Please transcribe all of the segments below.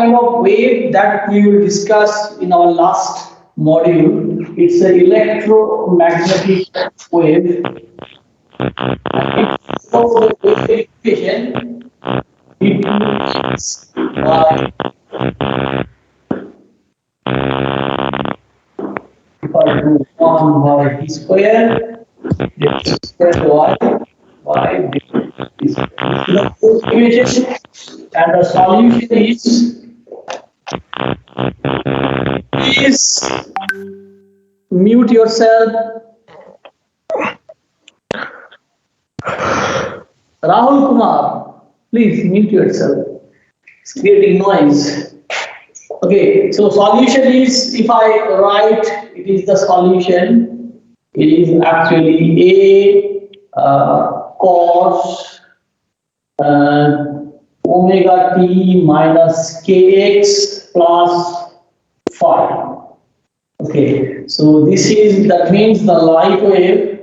kind of wave that we will discuss in our last module. It's an electromagnetic wave. So the wave equation is by equal to 1 by d square, x square y d is the equation, and the solution is, please mute yourself. Rahul Kumar, please mute yourself. It's creating noise. Okay, so solution is, if I write, it is the solution. It is actually a cos omega t minus kx plus phi. Okay, so this is, that means the light wave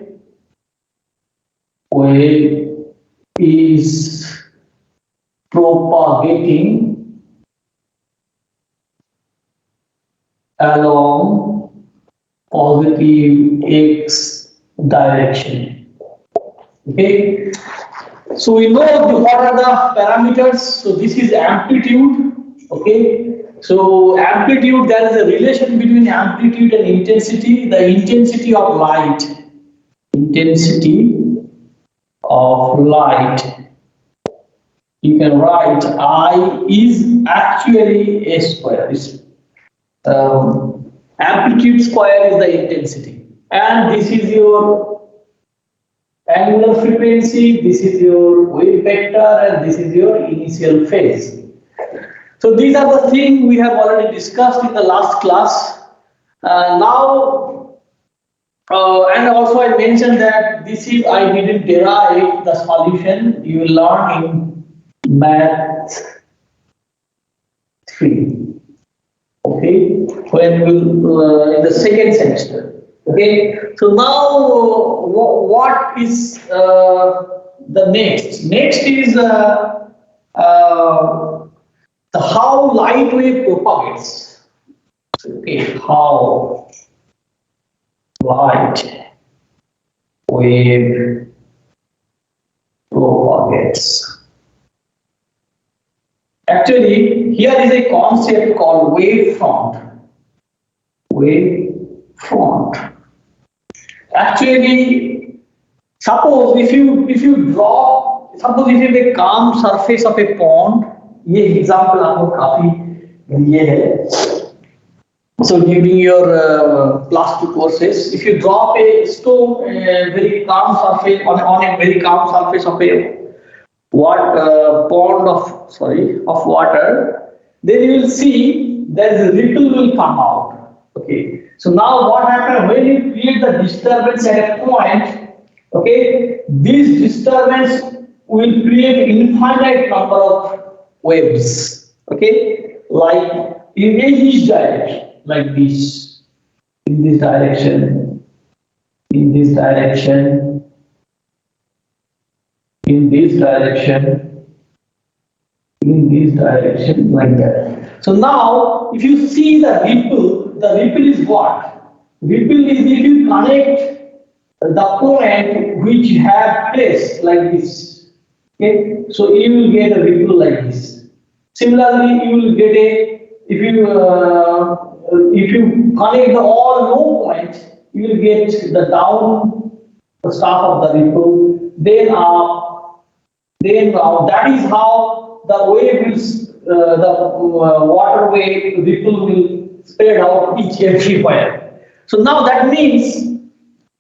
is propagating along positive x direction. Okay, so we know what are the parameters. So this is amplitude. Okay, so amplitude, there is a relation between amplitude and intensity. The intensity of light, you can write I is actually a square. Amplitude square is the intensity, and this is your angular frequency, this is your wave vector, and this is your initial phase. So these are the things we have already discussed in the last class. Now, and also I mentioned that this is, I didn't derive the solution. You will learn in math 3. Okay, when we'll in the second semester. Okay, so now what is the next? Next is the how light wave propagates. Okay, how light wave propagates. Actually, here is a concept called wavefront. Wavefront. Actually, suppose if you draw, suppose if you have a calm surface of a pond, ये example आपको काफी ये है. So during your class 2 courses, if you drop a stone, very calm surface on a very calm surface of a pond of water, then you will see there is a ripple will come out. Okay, so now what happens when you create the disturbance at a point? Okay, this disturbance will create infinite number of waves. Okay, like in each direction, like this, in this direction, in this direction, in this direction, in this direction, like that. So now, if you see the ripple is what? Ripple is if you connect the point which have place like this. Okay, so you will get a ripple like this. Similarly, you will get a, if you connect the all low points, you will get the down, the start of the ripple, then up, then down. That is how the wave will, the water wave ripple will spread out everywhere. So now that means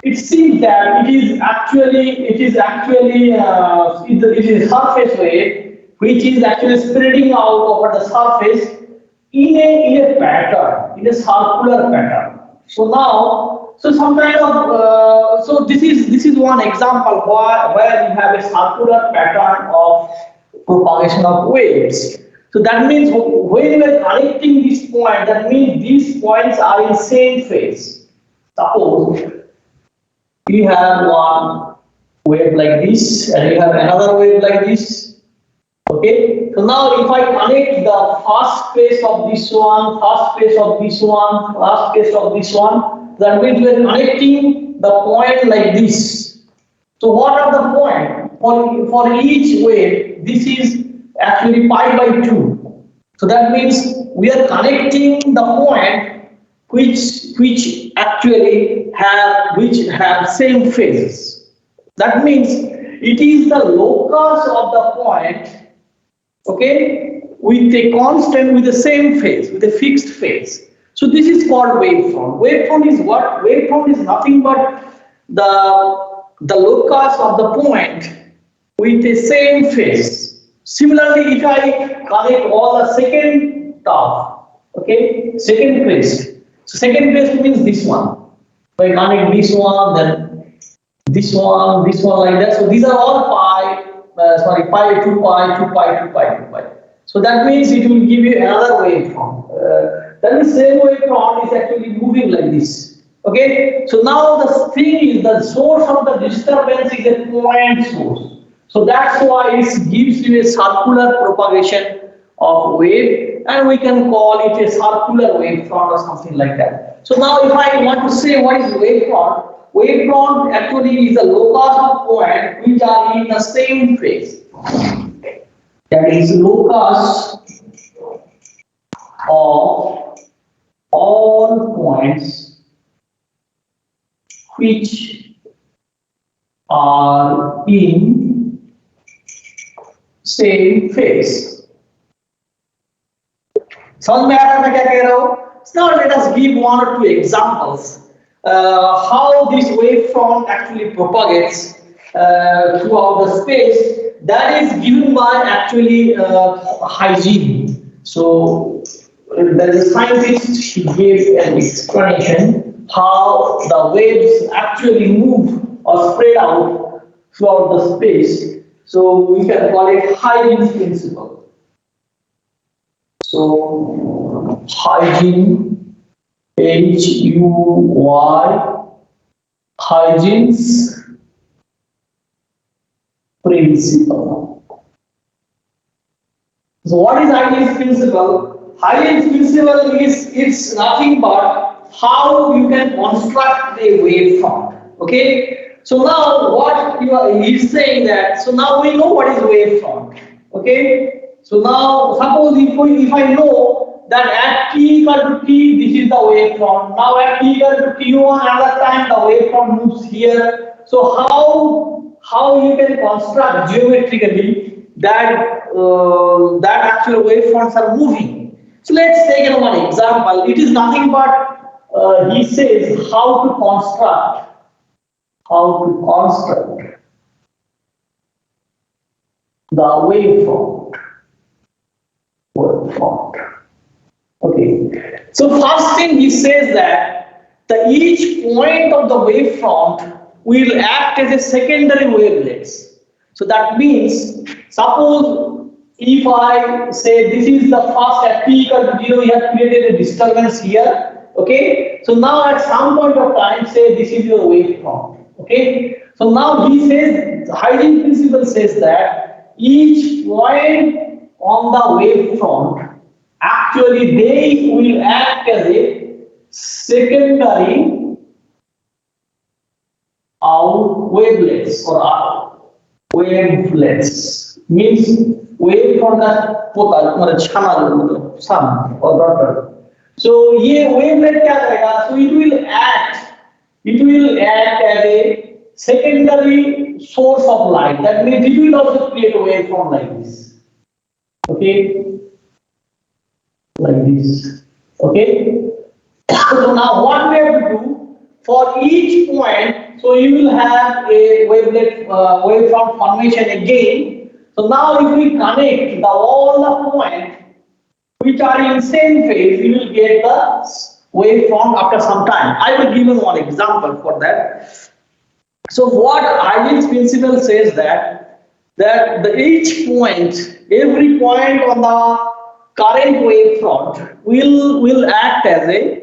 it seems that it is actually it is a surface wave which is actually spreading out over the surface in a pattern, in a circular pattern. So now, so some kind of so this is one example where you have a circular pattern of propagation of waves. So that means when you are connecting this point, that means these points are in same phase. Suppose you have one wave like this, and you have another wave like this, Okay, so now if I connect the first phase of this one, first phase of this one, last phase of this one, that means we are connecting the point like this. So what are the points? For each wave, this is actually pi by 2. So that means we are connecting the point which actually have same phases. That means it is the locus of the point, okay, with a constant, with the same phase, with a fixed phase. So this is called wavefront. Wavefront is what? Wavefront is nothing but the locus of the point with the same phase. Similarly, if I connect all the second term, okay, second phase. So second phase means this one. So I connect this one, then this one like that. So these are all pi, pi, 2 pi, 2 pi, 2 pi, 2 pi. So that means it will give you another waveform. Then the same waveform is actually moving like this. Okay. So now the thing is the source of the disturbance is a point source. So that's why it gives you a circular propagation of wave, and we can call it a circular wavefront or something like that. So now if I want to say what is wavefront, wavefront actually is a locus of points which are in the same phase. That is locus of all points which are in same phase. समझ में आ रहा है मैं क्या कह रहा हूँ? Now let us give one or two examples how this wavefront actually propagates throughout the space. That is given by actually hygiene. So there is a scientist, he gave an explanation how the waves actually move or spread out throughout the space. So we can call it Huygens principle. So hygiene, H-U-Y, Huygens principle. So what is Huygens principle? Huygens principle is it's nothing but how you can construct a wavefront. Okay. So now what he's saying that, so now we know what is wavefront. Okay. So now suppose if I know that at t equal to t, this is the wavefront. Now at t equal to t1 another time the wavefront moves here. So how you can construct geometrically that that actual wavefronts are moving. So let's take one example. It is nothing but he says how to construct the wavefront. Okay. So first thing he says that each point of the wavefront will act as a secondary wavelets. So that means suppose if I say this is the first at t equal to 0, we have created a disturbance here. Okay. So now at some point of time say this is your wavefront. Okay. So now he says the Huygens principle says that each point on the wavefront, actually they will act as a secondary wavelets or wavelets. Means wavefront का पोता मतलब छाना मतलब sun or daughter. So ये wavelet क्या करेगा? So it will act as a secondary source of light. That means it will also create a waveform like this. Okay, like this. Okay. So now what we have to do for each point, so you will have a wavelet wavefront formation again. So now if we connect all the points which are in same phase, we will get the waveform after some time. I will give you one example for that. So what Huygens principle says that each point, every point on the current wavefront will act as a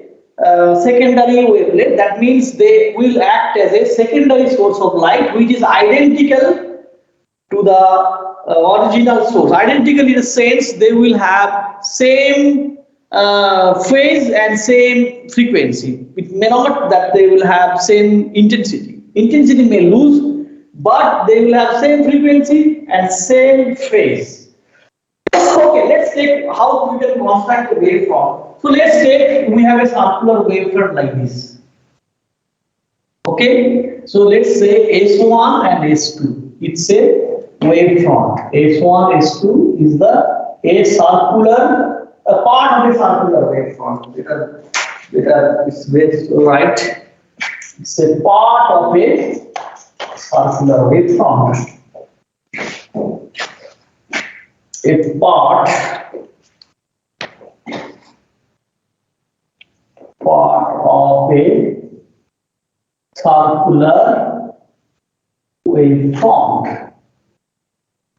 secondary wavelet. That means they will act as a secondary source of light which is identical to the original source, identical in the sense they will have same phase and same frequency. It may not that they will have same intensity. Intensity may lose, but they will have same frequency and same phase. Okay, let's take how we can construct a waveform. So let's take we have a circular wavefront like this. Okay, so let's say S1 and S2. It's a wavefront. S1, S2 is a circular, a part of a circular wavefront. It's very right. It's a part of a circular wavefront. A part of a circular wavefront.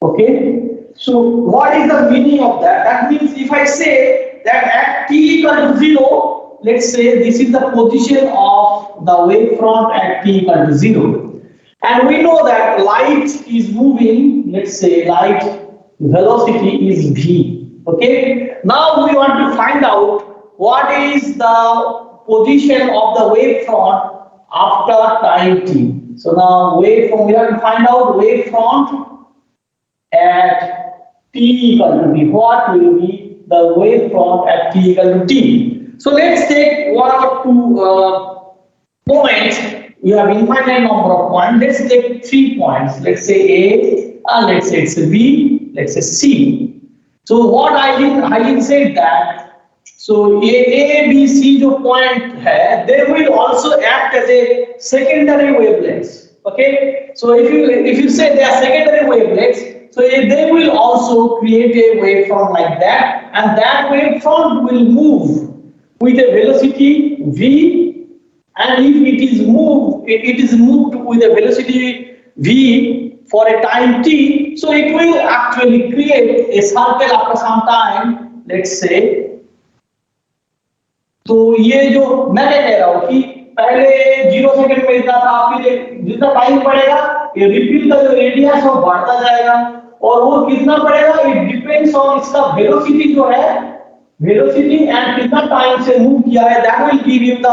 Okay, so what is the meaning of that? That means if I say that at t equal to 0, let's say this is the position of the wavefront at t equal to 0, and we know that light is moving, let's say light velocity is v. Okay, now we want to find out what is the position of the wavefront after time t. So now wavefront, we have to find out wavefront at t equal to t. What will be the wavefront at t equal to t? So let's take one or two points. You have infinite number of points. Let's take 3 points. Let's say A, and let's say it's B, let's say C. So what I said that so A, B, C जो point है, they will also act as a secondary wavelengths. Okay, so if you say they are secondary wavelengths, so they will also create a wavefront like that, and that wavefront will move with a velocity v, and if it is moved with a velocity v for a time t, so it will actually create a circle after some time. Let's say तो ये जो मैं कह रहा हूँ कि पहले 0 second में इतना था, फिर जितना टाइम पड़ेगा ये रिपील का जो रेडियस वो बढ़ता जाएगा, और वो कितना पड़ेगा इट डिपेंड्स ऑन इसका वेलोसिटी जो है, वेलोसिटी एंड कितना टाइम से मूव किया है, that will give you the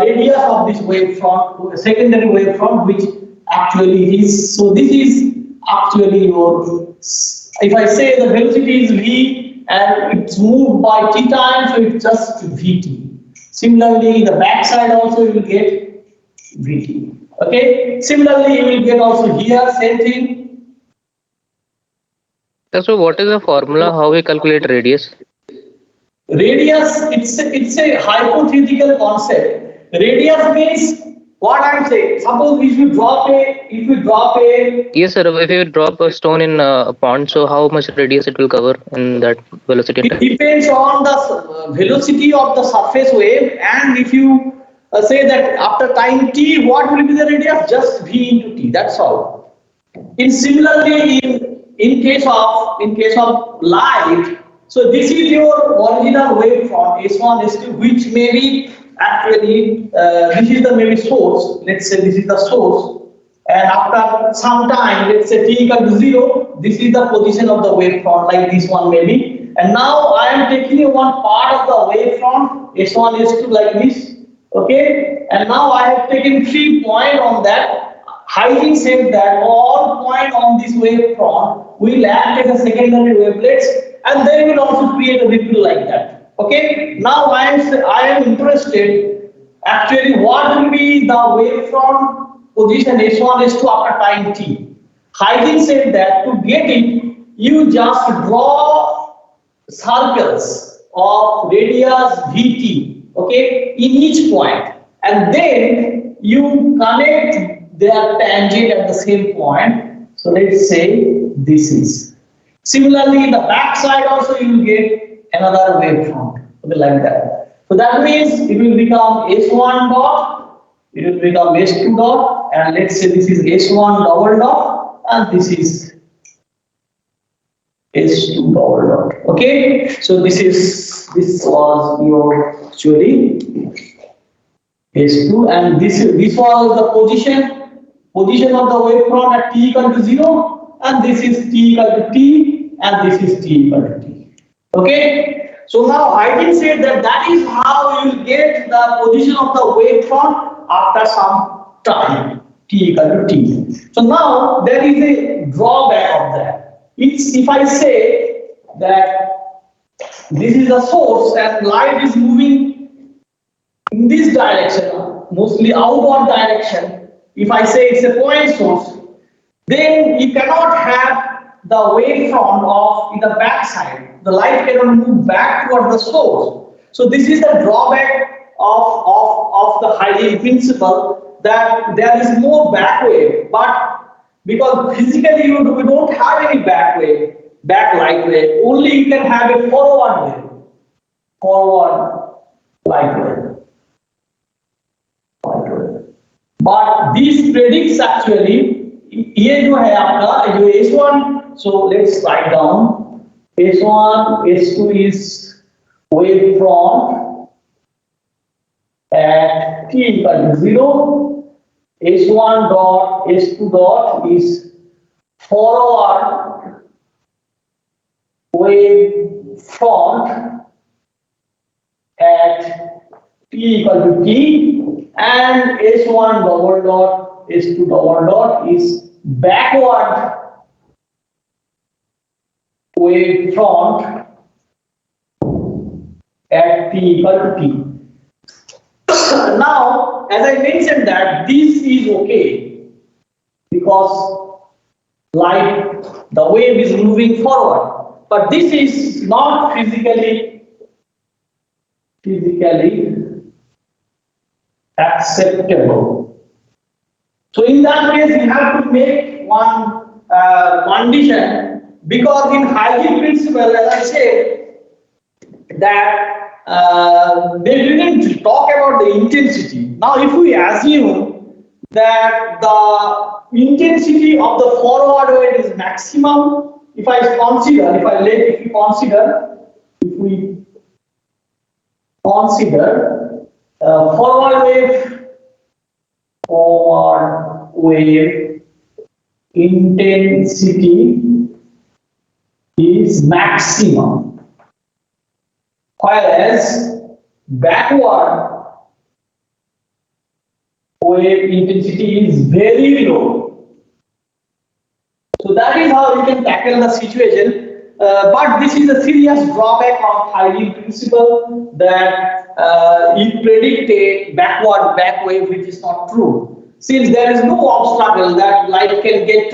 radius of this wave front, secondary wave front which actually is. So this is actually your, if I say the velocity is v and it's moved by t time, so it's just vt. Similarly, the back side also you will get vt. Okay. Similarly, you will get also here same thing. So what is the formula? How we calculate radius? Radius, it's a hypothetical concept. Radius means what I'm saying. Suppose if you drop a Yes, sir. If you drop a stone in a pond, so how much radius it will cover in that velocity? It depends on the velocity of the surface wave, and if you say that after time t, what will be the radius? Just v into t. That's all. Similarly, in case of light, so this is your original wavefront S1, S2, which may be actually this is the maybe source. Let's say this is the source, and after some time, let's say t equal to 0, this is the position of the wavefront, like this one maybe. And now I am taking one part of the wavefront S1, S2 like this. Okay, and now I have taken 3 points on that. Hygiene said that all points on this wavefront will act as a secondary wavelets, and they will also create a ripple like that. Okay, now I am interested actually what will be the wavefront position S1, S2 after time t. Hygiene said that to get it, you just draw circles of radius vt, okay, in each point, and then you connect their tangent at the same point. So let's say this is. Similarly, in the back side also you will get another wavefront, okay, like that. So that means it will become S1 dot, it will become S2 dot, and let's say this is S1 double dot, and this is S2 double dot. Okay, so this was your actually S2, and this was the position of the wavefront at t equal to 0, and this is T equal to T, and this is T equal to T. Okay, so now I can say that that is how you will get the position of the wavefront after some time, T equal to T. So now there is a drawback of that. It's if I say that this is the source and light is moving in this direction, mostly outward direction. If I say it's a point source, then you cannot have the wavefront of in the back side. The light cannot move back toward the source. So this is the drawback of the Hygiene principle, that there is no back wave, but because physically we don't have any back wave, backlight wave, only you can have a forward wave, forward light wave. But this predicts actually, ये जो है आपका जो S1, so let's write down S1, S2 is wavefront at t equal to 0. S1 dot S2 dot is forward wavefront at t equal to t, and S1 double dot S2 double dot is backward wavefront at t equal to t. Now, as I mentioned that this is okay because light, the wave is moving forward, but this is not physically acceptable. So in that case, you have to make one condition, because in Hygiene principle, as I said, that they didn't talk about the intensity. Now, if we assume that the intensity of the forward wave is maximum, if we consider forward wave intensity is maximum, whereas backward wave intensity is very low. So that is how you can tackle the situation. But this is a serious drawback of Hygiene principle, that you predict a backward back wave, which is not true. Since there is no obstacle that light can get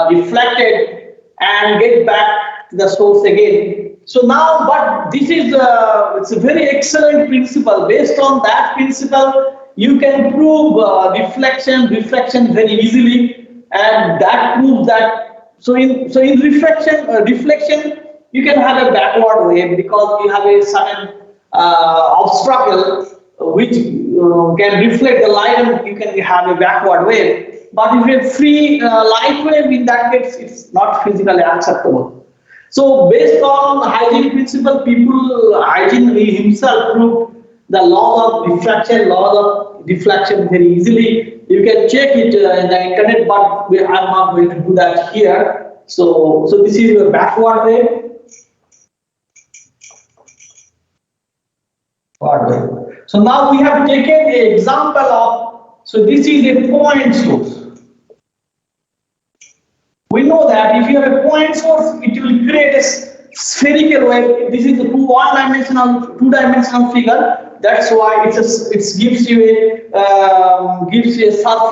reflected and get back to the source again. So now, but this is it's a very excellent principle. Based on that principle, you can prove reflection very easily, and that proves that. So in reflection, you can have a backward wave because you have a certain obstacle which can reflect the light, and you can have a backward wave. But if you have free light wave, in that case, it's not physically acceptable. So based on Hygiene principle, Hygiene himself proved the laws of diffraction, laws of deflection very easily. You can check it in the internet, but I'm not going to do that here. So this is your backward wave. So now we have taken the example of, so this is a point source. We know that if you have a point source, it will create a spherical wave. This is a two-dimensional figure. That's why it gives you a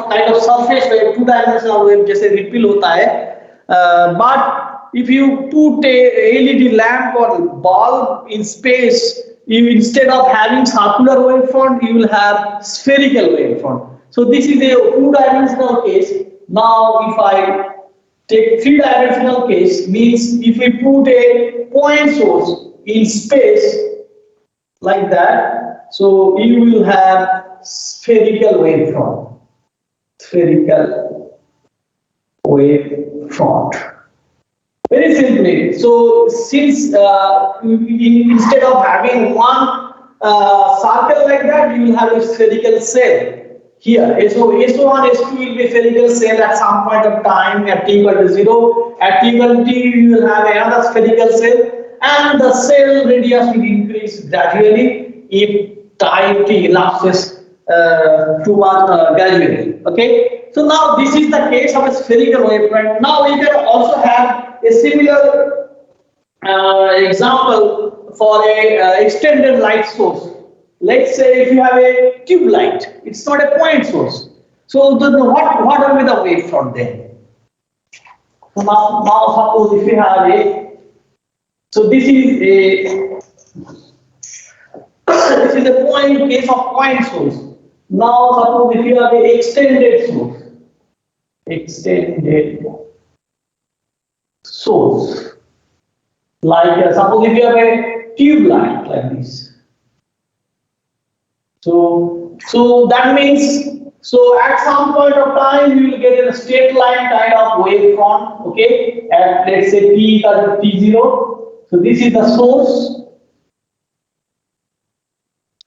kind of surface wave, two-dimensional wave, जैसे ripple होता है. But if you put a LED lamp or bulb in space, you, instead of having circular wavefront, you will have spherical wavefront. So this is a two-dimensional case. Now, if I take three-dimensional case, means if we put a point source in space like that, so you will have spherical wavefront. Spherical wavefront. Very simply. So since instead of having one circle like that, you will have a spherical cell. here. So S1, S2 will be spherical cell at some point of time at t equal to 0. At t equal to t, you will have another spherical cell, and the cell radius will increase gradually if time t elapses too much gradually. Okay. So now this is the case of a spherical wavefront. Now we can also have a similar example for a extended light source. Let's say if you have a tube light, it's not a point source. So what will be the wavefront then? So now suppose if you have a, so this is a this is a point case of point source. Now suppose if you have a extended source, like suppose if you have a tube light like this. So that means, so at some point of time you will get a straight line kind of wavefront, okay, at let's say t equal to t0. So this is the source,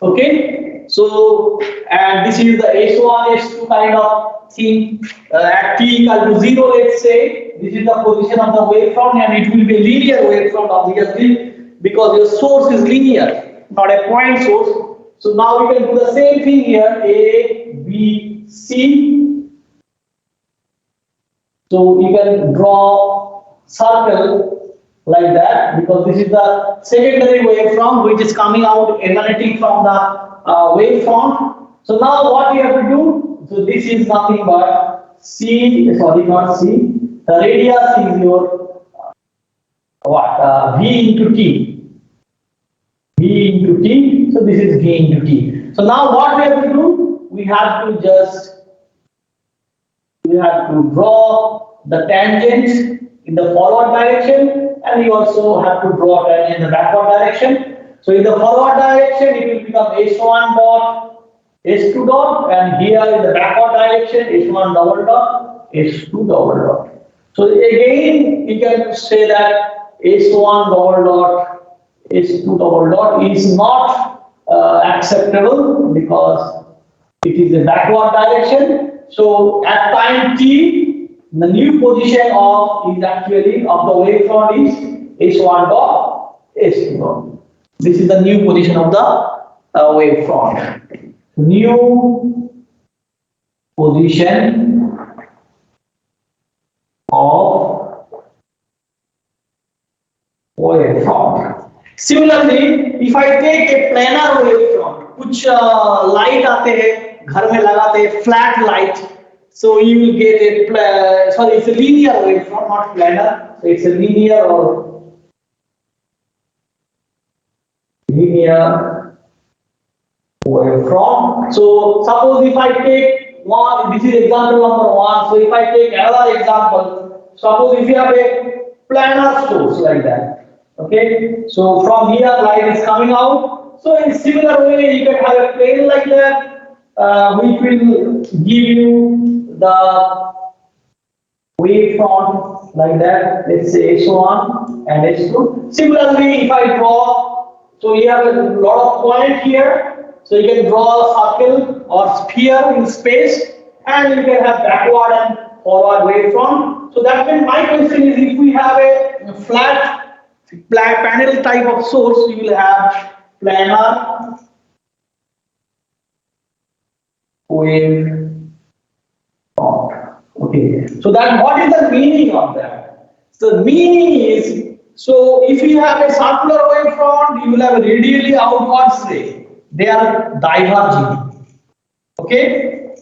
okay. So and this is the S1, S2 kind of thing at t equal to 0. Let's say this is the position of the wavefront, and it will be a linear wavefront obviously because your source is linear, not a point source. So now we can do the same thing here, A, B, C. So you can draw circle like that because this is the secondary wavefront which is coming out emanating from the wavefront. So now what you have to do, so this is nothing but C, sorry not C, the radius is your V into T. V into T, so this is V into T. So now what we have to do, we have to draw the tangent in the forward direction, and we also have to draw tangent in the backward direction. So in the forward direction it will become S1 dot S2 dot, and here in the backward direction S1 double dot S2 double dot. So again we can say that S1 double dot S2 double dot is not acceptable because it is a backward direction. So at time t, the new position of is actually of the wavefront is S1 dot S2 dot. This is the new position of the wavefront. New position of wavefront. Similarly, if I take a planar wavefront, कुछ light आते हैं घर में लगाते हैं flat light, so you will get a sorry, it's a linear wavefront, not planar. So it's a linear wavefront. So suppose if I take one, this is example number 1. So if I take another example, suppose if you have a planar source like that. Okay, so from here light is coming out. So in similar way, you can have a plane like that, which will give you the wavefront like that. Let's say S1 and S2. Similarly, if I draw, so you have a lot of point here. So you can draw a circle or sphere in space, and you can have backward and forward wavefront. So that means my question is, if we have a flat panel type of source, you will have planar wavefront. Okay, so that what is the meaning of that? So the meaning is, so if you have a circular wavefront, you will have a radially outwards ray. They are diverging. Okay.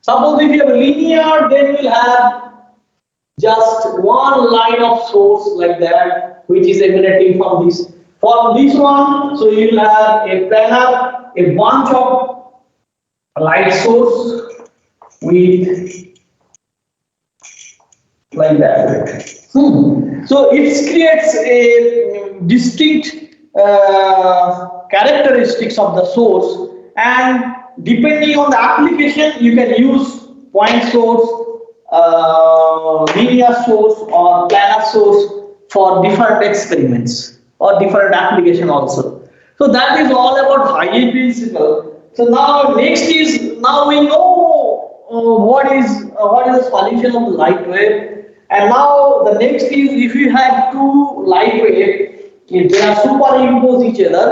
Suppose if you have a linear, then you will have just one line of source like that, which is emanating from this. For this one, so you will have a planar, a bunch of light source with like that. So it creates a distinct characteristics of the source, and depending on the application, you can use point source, linear source, or planar source for different experiments or different application also. So that is all about Haye principle. So now next is, now we know what is the solution of the light wave, and now the next is, if you have two light wave, if they are superimpose each other,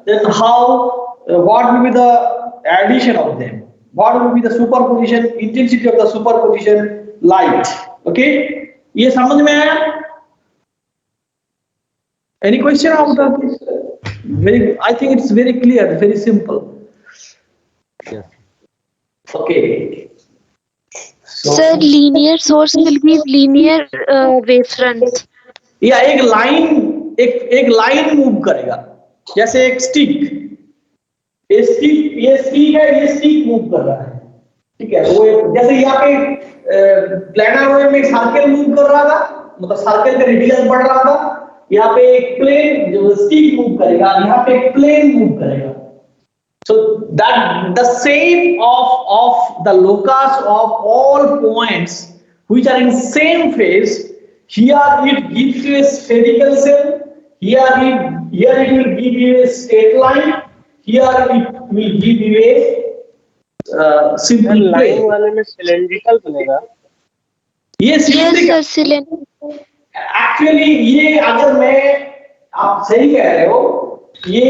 then how what will be the addition of them? What will be the superposition intensity of the superposition light? Okay, ये समझ में आया? Any question out of this? Very, I think it's very clear, very simple. Yes. Okay. So, Sir, linear source will give linear wavefronts. या एक line move करेगा, जैसे एक stick, ये स्टिक है, ये स्टिक मूव कर रहा है, ठीक है। वो जैसे यहाँ पे प्लेनर वेव में सर्कल मूव कर रहा था, मतलब सर्कल का रेडियस बढ़ रहा था, यहाँ पे एक प्लेन जो स्टिक मूव करेगा, यहाँ पे एक प्लेन मूव करेगा। So that the same of the locus of all points which are in same phase, here it gives you a spherical cell, here it will give you a straight line, here it will give you a simple line plane. वाले में cylindrical बनेगा। ये Yes, cylindrical. sir, cylinder. Actually ये अगर मैं, आप सही कह रहे हो, ये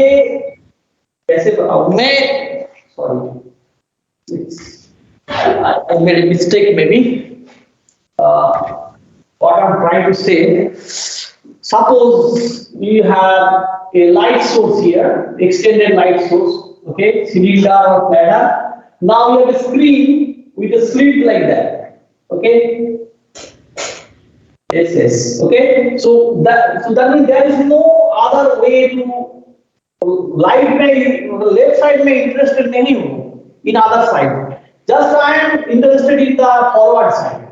कैसे बताऊं मैं, sorry I made a mistake maybe. What I'm trying to say, suppose you have a light source here, extended light source, okay, cylinder or planar. Now you have a screen with a slit like that, okay. Yes, okay. So that means there is no other way to light में left side में interested नहीं हूँ, in other side. Just I am interested in the forward side.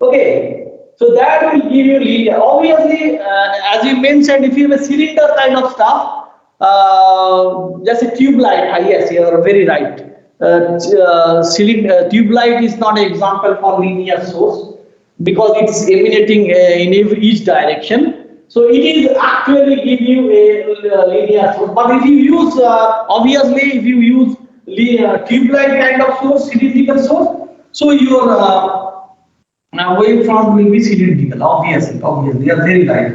Okay. So that will give you linear. Obviously, as you mentioned, if you have a cylinder kind of stuff, just a tube light. Yes, you are very right. Cylinder tube light is not an example for linear source, because it's emanating in each direction. So it is actually give you a linear source. But if you use, obviously, if you use tube light kind of source, cylindrical source, so your wavefront will be cylindrical. Obviously, you are very right.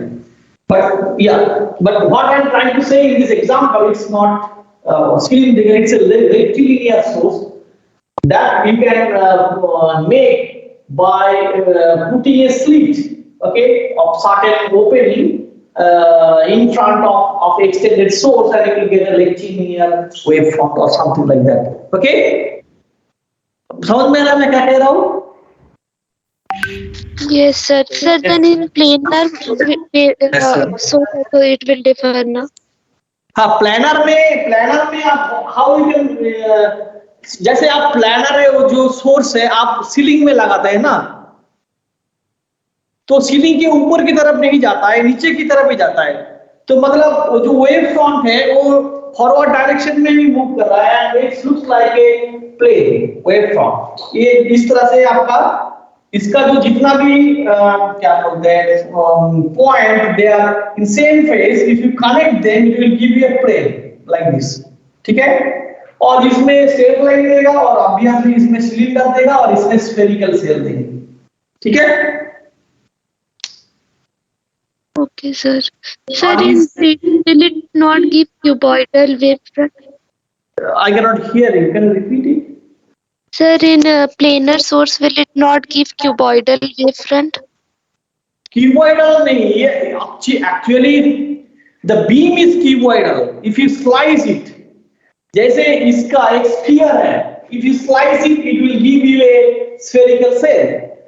But yeah, but what I am trying to say in this example, it's not cylindrical. It's a rectilinear source that you can make by putting a slit, okay, of certain opening in front of extended source, and you will get a rectilinear wavefront or something like that. Okay, समझ में आ रहा मैं क्या कह रहा हूँ? Yes, sir. Sir, then in planar source also it will differ, na? हाँ, planner में आप हाउ यू कैन, जैसे आप प्लानर है, वो जो सोर्स है आप सीलिंग में लगाते हैं ना, तो सीलिंग के ऊपर की तरफ नहीं जाता है, नीचे की तरफ ही जाता है। तो मतलब वो जो वेव फ्रंट है वो फॉरवर्ड डायरेक्शन में भी मूव कर रहा है, and it looks like a plane wave front. ये इस तरह से आपका इसका जो जितना भी क्या बोलते हैं point, they are in same phase, if you connect them it will give you a plane like this, ठीक है। और इसमें स्ट्रेट लाइन देगा, और ऑब्वियसली इसमें सिलेंडर देगा, और इसमें स्फेरिकल सेल देंगे, ठीक है। Okay, sir. Sir, in will it not give cuboidal wavefront? I cannot hear you. Can you repeat it? Sir, in planar source will it not give cuboidal wavefront? Cuboidal नहीं, ये actually the beam is cuboidal. If you slice it, जैसे इसका एक sphere है, if you slice it, it will give you a spherical cell.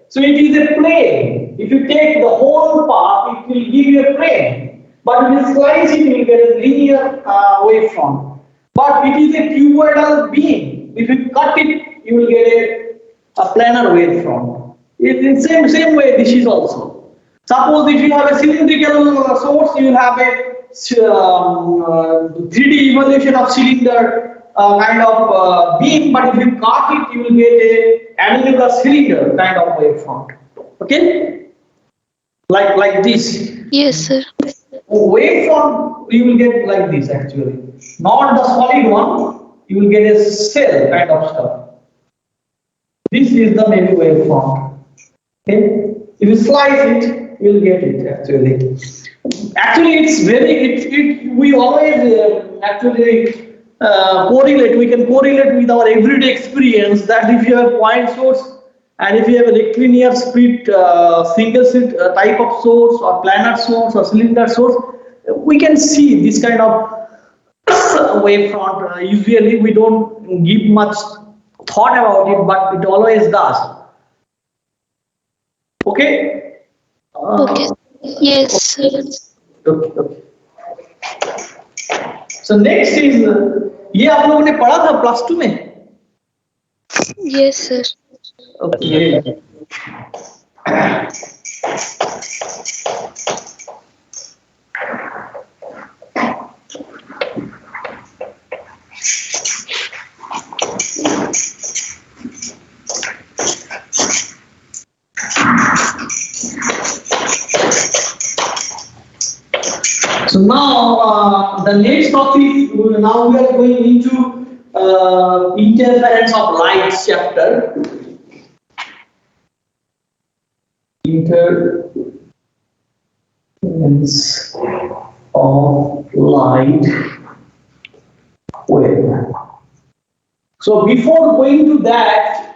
So it is a plane. If you take the whole part, it will give you a plane. But if you slice it, you will get a linear wavefront. But it is a cuboidal beam. If you cut it, you will get a planar wavefront. In same way, this is also. Suppose if you have a cylindrical source, you will have a 3D evolution of cylinder kind of beam, but if you cut it, you will get a annular cylinder kind of wavefront. Okay, like this. Yes, sir. Wavefront you will get like this actually, not the solid one. you will get a cell kind of stuff. This is the maybe waveform. Okay, if you slice it, you will get it actually. Actually, it's very, we always actually correlate, we can correlate with our everyday experience that if you have point source and if you have a rectilinear split single slit type of source or planar source or cylinder source, we can see this kind of wavefront. Usually we don't give much thought about it, but it always does. Okay? Okay. Yes, sir. Okay. So next is ये आप लोगों ने पढ़ा था +2 में? Yes, sir. Okay. So now the next topic, now we are going into interference of light chapter. Interference of light wave. So before going to that,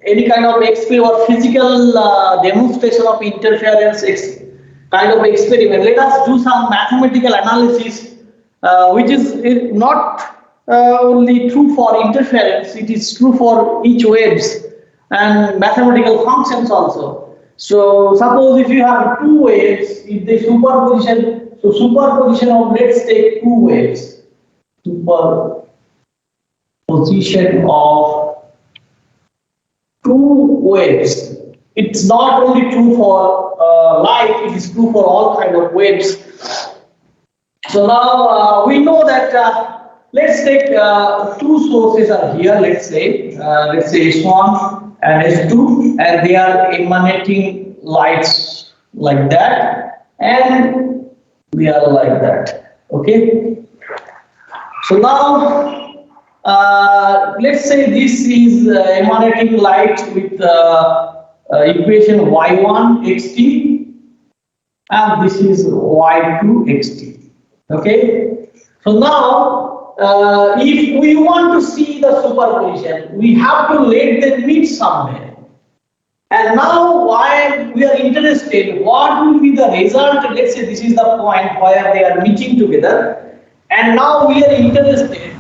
any kind of experiment or physical demonstration of interference kind of experiment, let us do some mathematical analysis, which is not only true for interference, it is true for each waves and mathematical functions also. So suppose if you have two waves, if they superposition, so superposition of, let's take two waves, superposition of two waves. It's not only true for light, it is true for all kind of waves. So now we know that let's take two sources are here, let's say S1 and S2, and they are emanating lights like that, and they are like that. Okay. So now let's say this is emanating light with equation y1 xt, and this is y2 xt. Okay. So now if we want to see the superposition, we have to let them meet somewhere. And now why we are interested, what will be the result? Let's say this is the point where they are meeting together, and now we are interested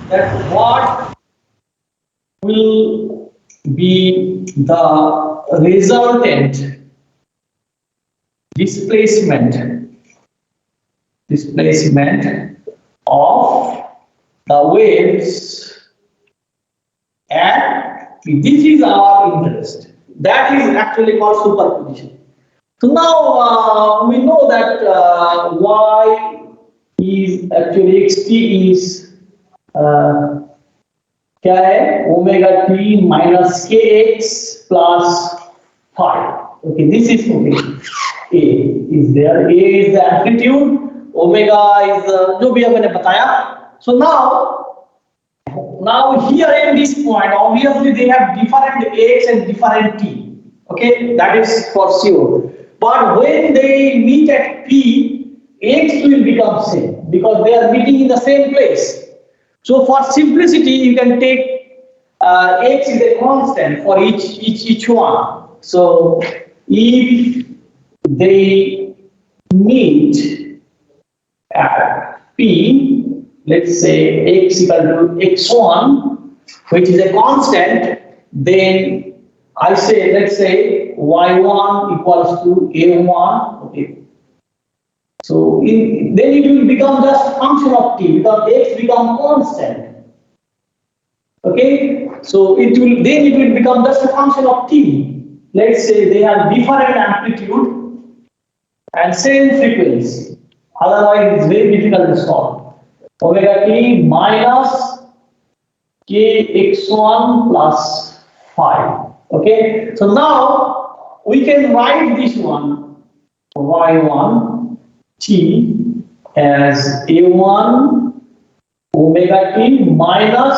that what will be the resultant displacement of the waves, and this is our interest. That is actually called superposition. So now we know that y is actually xt is क्या है omega t minus kx plus phi. Okay, this is okay. A is there. A is the amplitude. Omega is जो भी मैंने बताया. So now here in this point, obviously they have different x and different t. Okay, that is for sure. But when they meet at p, x will become same because they are meeting in the same place. So for simplicity, you can take x is a constant for each one. So if they meet at p, let's say x equal to x1, which is a constant, then I say, let's say y1 equals to a1. Okay. So then it will become just function of t because x become constant. Okay. So it will become just a function of t. Let's say they have different amplitude and same frequency. Otherwise, it's very difficult to solve. Omega t minus kx1 plus phi. Okay. So now we can write this one y1 t as a1 omega T minus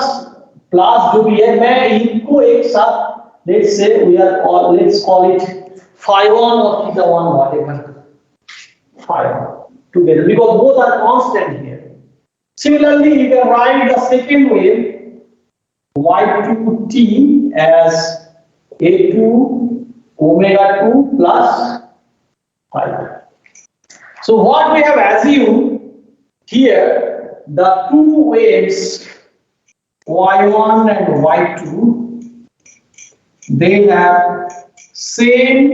plus जो भी है, मैं इनको एक साथ let's say we are और let's call it phi 1 or theta 1 whatever phi 1 together because both are constant here. Similarly, you can write the second wave y2t as a2 omega 2 plus phi. So what we have assumed here, the two waves y1 and y2, they have same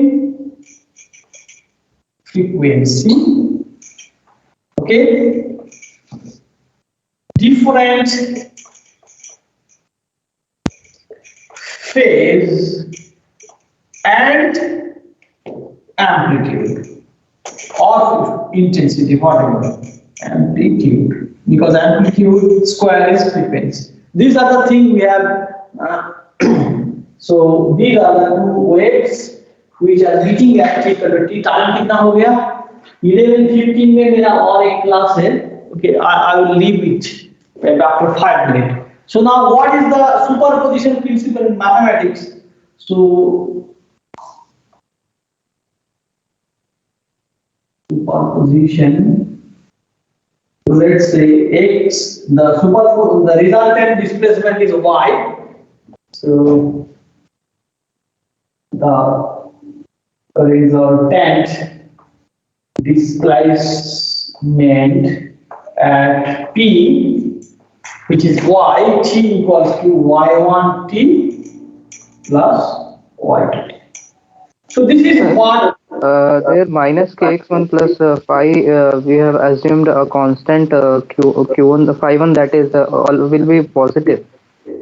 frequency, okay, different phase and amplitude or intensity, whatever, amplitude, because amplitude square is frequency. These are the things we have. So these are the two waves which are meeting at T. Time कितना हो गया? 11:15 में मेरा और एक class है. Okay, I will leave it after 5 minutes. So now, what is the superposition principle in mathematics? So superposition. So let's say x, the resultant displacement is y. So the resultant displacement at p, which is y, t equals to y1t plus y2t. So this is what. There minus kx1 plus phi, we have assumed a constant q1, the phi 1, that is all will be positive.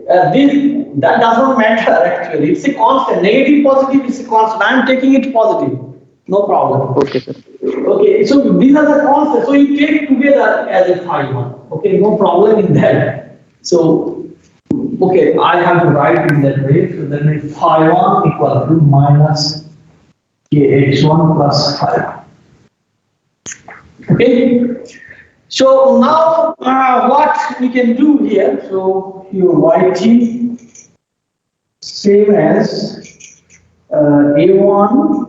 That does not matter actually. It's a constant. Negative, positive is a constant. I am taking it positive. No problem. Okay, sir. Okay, so these are the constants. So you take together as a phi 1. Okay, no problem in that. So, okay, I have to write in that way. So then phi 1 equal to minus kx1 plus phi 1. Okay. So now what we can do here? So your yt same as a1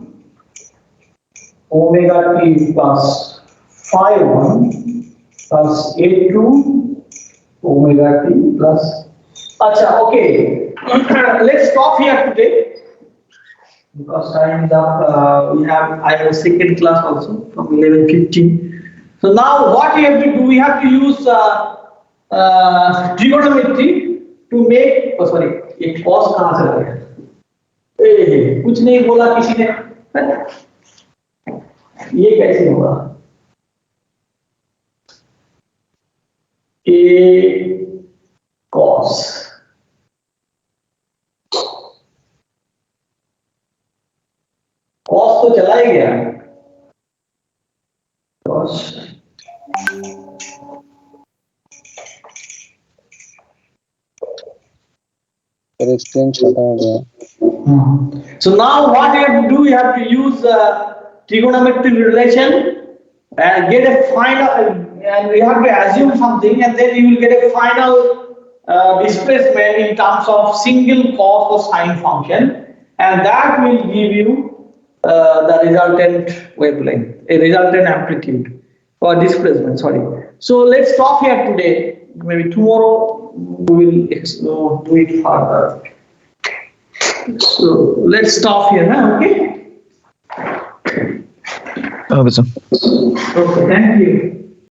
omega t plus phi 1 plus a2 omega t plus. Acha, okay. Let's stop here today because time is up. I have a second class also from 11:15. So now what we have to do? We have to use trigonometry to make. Oh sorry, ये cos कहाँ से लगा? कुछ नहीं बोला किसी ने. ये कैसे होगा? A cos. Cos तो चला ही गया. Cos. So now what you have to do, you have to use trigonometric relation and get a final, and you have to assume something, and then you will get a final displacement in terms of single cos or sine function, and that will give you the resultant wavelength, a resultant amplitude or displacement. Sorry. So let's stop here today. Maybe tomorrow we will do it further. So let's stop here, huh? Okay? Okay, sir. Okay, thank you.